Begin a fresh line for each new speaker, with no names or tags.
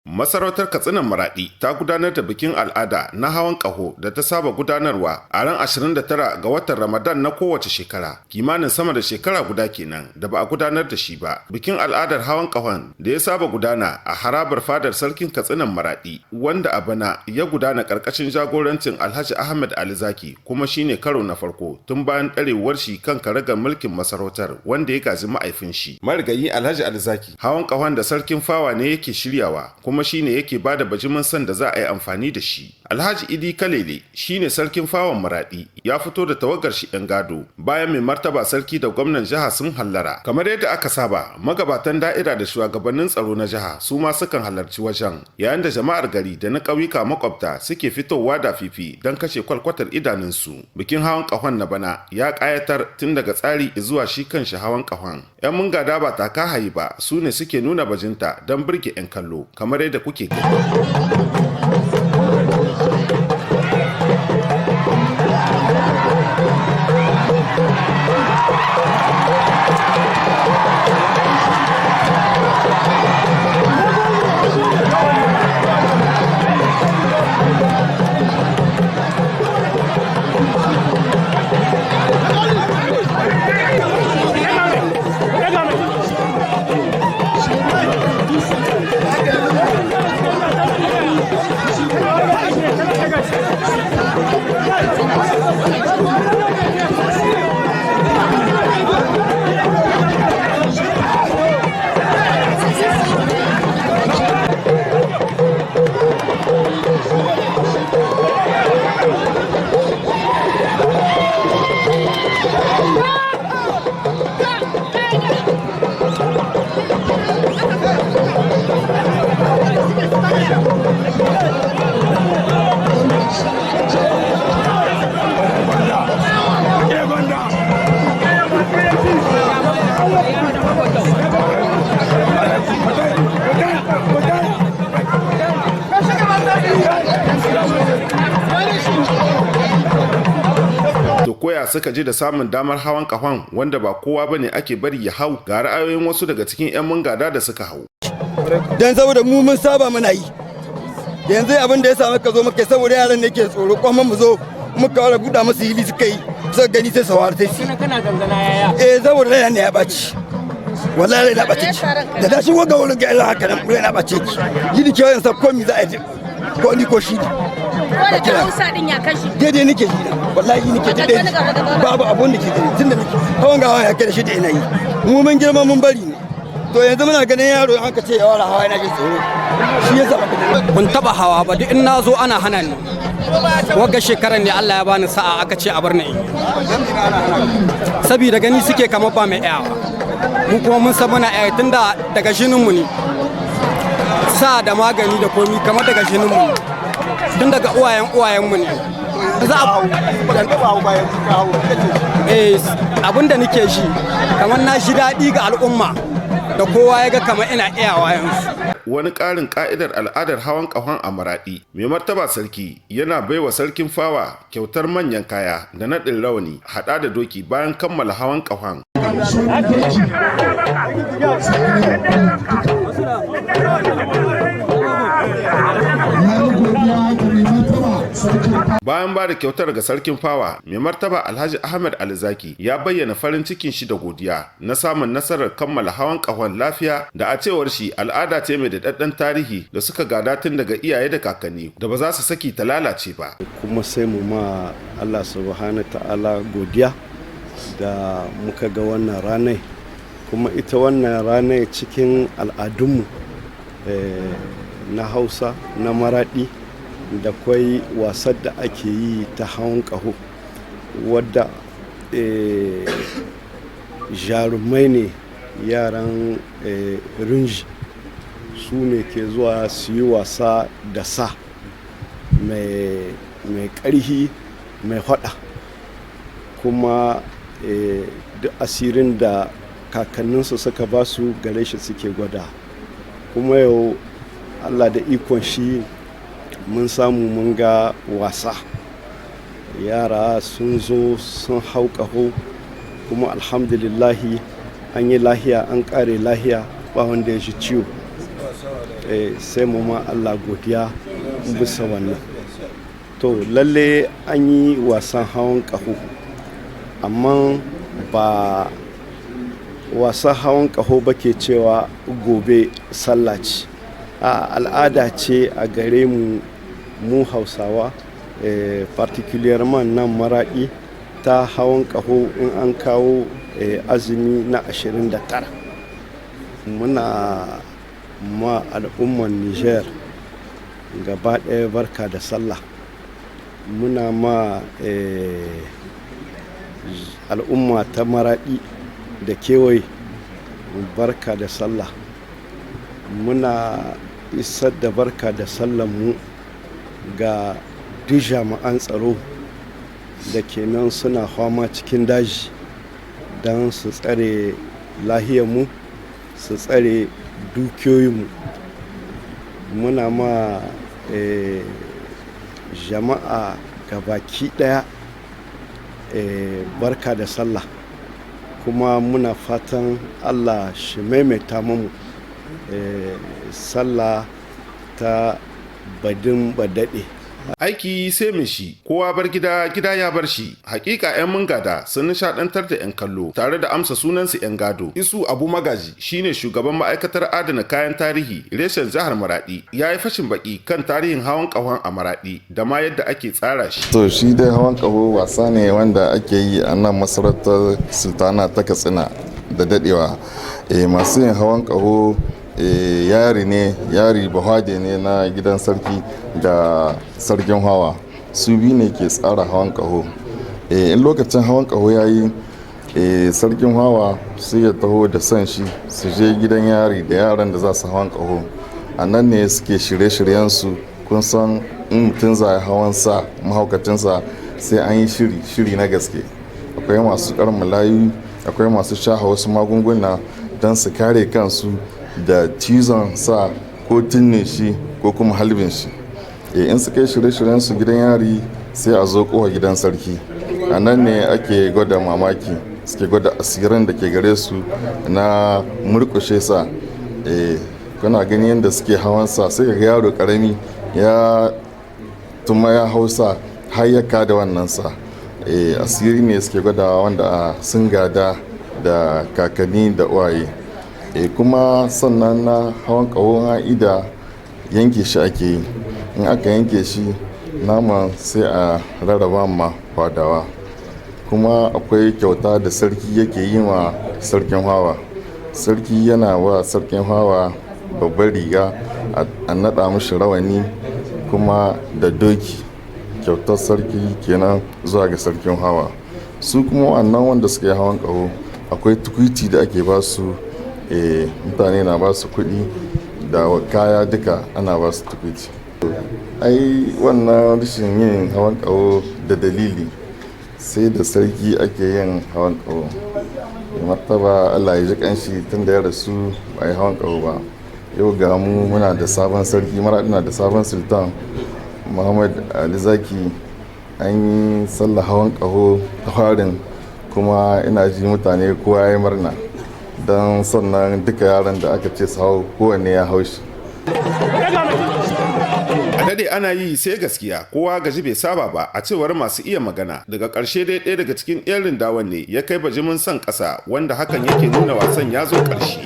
Masarautar Katsinar Maradi ta gudanar da bikin al'ada na hawan Kaho da ta saba gudanarwa a ran 29 ga watan Ramadan na kowace shekara. Kimanin sama da shekara guda kenan da ba a gudanar da shi ba. Bikin al'adar hawan Kahon da ya saba gudana a harabar fadar sarkin Katsinar Maradi, wanda a bana ya gudana karkashin jagorancin Alhaji Ahmed Ali Zaki, kuma shine karo na farko tun bayan ɗarewar shi kan karagar mulkin masarautar wanda ya gaji ma'aifin shi. Marigayi Alhaji Ali Zaki, hawan Kahon da sarkin fawa ne yake shiryawa, kuma shine yake bada bajimin san da za a yi amfani da shi. Alhaji Idi Kalele shine sarkin fawan Maradi, ya fito da tawagar shi ɗan gado bayan mai martaba sarki da gwamnan jiha sun hallara. Kamar yadda aka saba, magabatan da'ira da shugabannin tsaro na jiha su ma sukan halarci wajen, yayin da jama'ar gari da na ƙauyuka makwabta suke fitowa da fifi don kashe kwalkwatar idanunsu. Bikin hawan ƙahon na bana ya ƙayatar tun daga tsari zuwa shi kanshi hawan ƙahon. 'Yan mun gada ba taka hayi ba su ne suke nuna bajinta don burge 'yan kallo, kamar yadda kuke gani. Koya suka ji da samun damar hawan kahon wanda ba kowa bane ake bari ya hau, ga ra'ayoyin wasu daga cikin 'yan mungada da suka hau.
Dan saboda mu mun saba muna yi, yanzu abin da ya samu ka zo muka saboda yaran ne ke tsoro, kuma mu zo muka wara buɗa musu hili suka yi, suka gani sai sawar sai su.
Kana zanzana yaya?
Saboda rai ne ya baci, wallahi rai na bace ki, da da shi waga wurin ga Allah haka nan rai na bace ki, yini ke wayan sa ko mi za a yi ko ni ko shi ne.
Ko da Hausa din ya kashi.
Daidai nake shi da, wallahi nake daidai. Babu abun da ke gani tunda nake hawan gawa ya kai da shi da ina yi. Mu mun girma mun bari ne. To yanzu muna ganin yaro in aka ce ya wara hawa yana jin tsoro. Shi yasa
ban taba hawa ba, duk in na zo ana hana ni. Wagga shekaran ne Allah ya bani sa'a aka ce a bar ni. Saboda gani suke kamar ba mai yawa. Mu kuma mun san muna yaya tunda daga jinin mu ne. Sa da magani da komi kamar daga jinin mu ne. Tun daga uwayen mu ne. Za a abinda nake shi kamar na shi daɗi ga al'umma da kowa ya ga kamar ina iyawa yanzu.
Wani ƙarin ƙa'idar al'adar hawan ƙahon a Maradi, mai martaba sarki yana baiwa sarkin fawa kyautar manyan kaya da naɗin rawani haɗa da doki bayan kammala hawan ƙahon. Bayan ba da kyautar ga sarkin fawa, mai martaba Alhaji Ahmed Ali Zaki ya bayyana farin cikin shi da godiya na samun nasarar kammala hawan kahon lafiya, da a cewar shi al'ada ce mai daɗaɗɗen tarihi da suka gada tun daga iyaye da kakanni da ba za su saki ta lalace ba.
Kuma sai mu ma Allah subhanahu ta'ala godiya da muka ga wannan ranar, kuma ita wannan ranar cikin al'adunmu na Hausa na Maradi da kwai wasar da ake yi ta hawan ƙaho, wadda jarumai ne yaran rinji su ne ke zuwa su yi wasa da sa mai ƙarhi mai hada, kuma duk asirin da kakanninsu suka ba su gare shi suke gwada. Kuma yau Allah da ikon shi mun samu mun ga wasa, yara sun zo sun hau ƙaho, kuma alhamdulillahi an yi lahiya, an ƙare lahiya, ba wanda ya shi ciwo. sai mu ma Allah godiya bisa wannan. To lalle an yi wasan hawan ƙaho, amma ba wasan hawan ƙaho ba ke cewa gobe sallah ce. Al'ada ce a gare mu Hausawa, particulièrement nan Maradi, ta hawan ƙaho in an kawo azumi na 29. Muna ma al'ummar Nijar gaba ɗaya barka da sallah. Muna ma al'umma ta Maradi da kewaye barka da sallah. Muna isar da barka da sallah mu ga duk jami'an tsaro da kenan suna fama cikin daji don su tsare lahiyarmu, su tsare dukiyoyinmu. Muna ma jama'a gabaki daya barka da sallah, kuma muna fatan Allah shi maimaita mu sallah ta badin badade.
Aiki sai mai shi, kowa bar gida, gida ya bar shi. Hakika 'yan mungada sun nishadantar da 'yan kallo tare da amsa sunansu 'yan gado. Isu Abu Magaji shine shugaban ma'aikatar adana kayan tarihi reshen jihar Maradi. Ya yi fashin baki kan tarihin hawan ƙahon a Maradi da ma yadda ake tsara shi.
To shi dai hawan ƙaho wasa ne wanda ake yi a nan masarautar sultana ta Katsina da dadewa. Masu yin hawan ƙaho yari bahade ne na gidan sarki da sarkin hawa, su biyu ne ke tsara hawan ƙaho. In lokacin hawan ƙaho ya yi, sarkin hawa sai ya taho da son shi su je gidan yari da yaran da za su hawan ƙaho. A nan ne suke shirye-shiryensu. Kun san in mutum za hawan sa mahaukacinsa sai an yi shiri na gaske. Akwai masu ƙarmin layu, akwai masu shaha wasu magunguna don su kare kansu da cizon sa ko tunne shi ko kuma halbin shi. In suka yi shirye-shiryen su gidan yari sai a zo kowa gidan sarki. A nan ne ake gwada mamaki, suke gwada asirin da ke gare su na murkushe sa. Kuna gani yadda suke hawan sa, sai ga yaro karami ya tuma ya hausa har ya kada wannan sa. Asiri ne suke gwadawa wanda sun gada da kakanni da uwaye. Kuma sannan na hawan ƙahon ida yanke shi ake yi. In aka yanke shi, naman sai a rarraba ma fadawa. Kuma akwai kyauta da sarki yake yi wa sarkin hawa. Sarki yana wa sarkin hawa babbar riga, a naɗa mishi rawani kuma da doki. Kyautar sarki kenan zuwa ga sarkin hawa. Su kuma wannan wanda suka yi hawan ƙaho, akwai tukuiti da ake ba su. Mutane na ba su kuɗi da kaya, duka ana ba su tukuiti. Ai wannan rashin yin hawan ƙaho da dalili, sai da sarki ake yin hawan ƙaho. Martaba Allah ya ji kanshi tun da ya rasu ba yi hawan ƙaho ba. Yau ga mu muna da sabon sarki, Maradi na da sabon sultan Muhammad Ali Zaki. An yi sallah hawan ƙaho ta farin, kuma ina ji mutane kowa ya yi murna. Don sannan duka yaran da aka ce su hau, kowanne ya haushi.
A dade ana yi sai gaskiya, kowa gaji bai saba ba, a cewar masu iya magana. Daga ƙarshe dai ɗaya daga cikin 'yan rindawan ne ya kai bajimin son ƙasa, wanda hakan yake nuna wasan ya zo ƙarshe.